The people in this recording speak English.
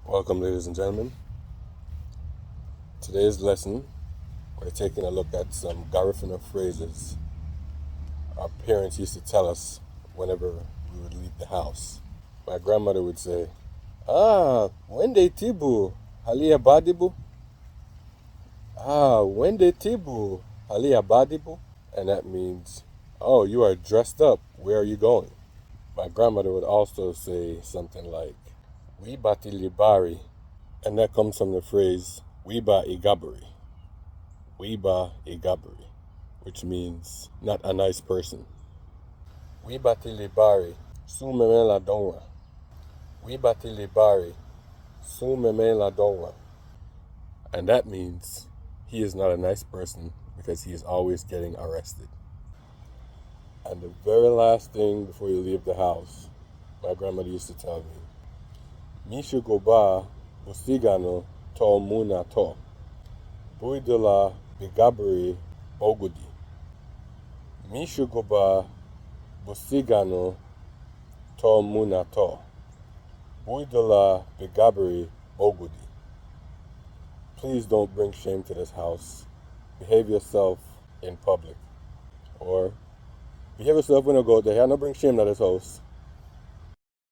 Welcome, ladies and gentlemen. Today's lesson, we're taking a look at some Garifuna phrases our parents used to tell us whenever we would leave the house. My grandmother would say, Wende tibu, halia badibu. Wende tibu, halia badibu. And that means, oh, you are dressed up. Where are you going? My grandmother would also say something like, We bati libari. And that comes from the phrase, Wiba igabari. Wiba igabari, which means not a nice person. Wiba tilibari, su meme la donwa. Wiba tilibari, su meme la donwa. And that means he is not a nice person because he is always getting arrested. And the very last thing before you leave the house, my grandmother used to tell me, Mishu goba busigano to muna to. Buidula bigabri ogudi. Mishugoba busigano to munato. Buidula bigabri ogudi. Please don't bring shame to this house. Behave yourself in public. Or behave yourself when you go there. No bring shame to this house.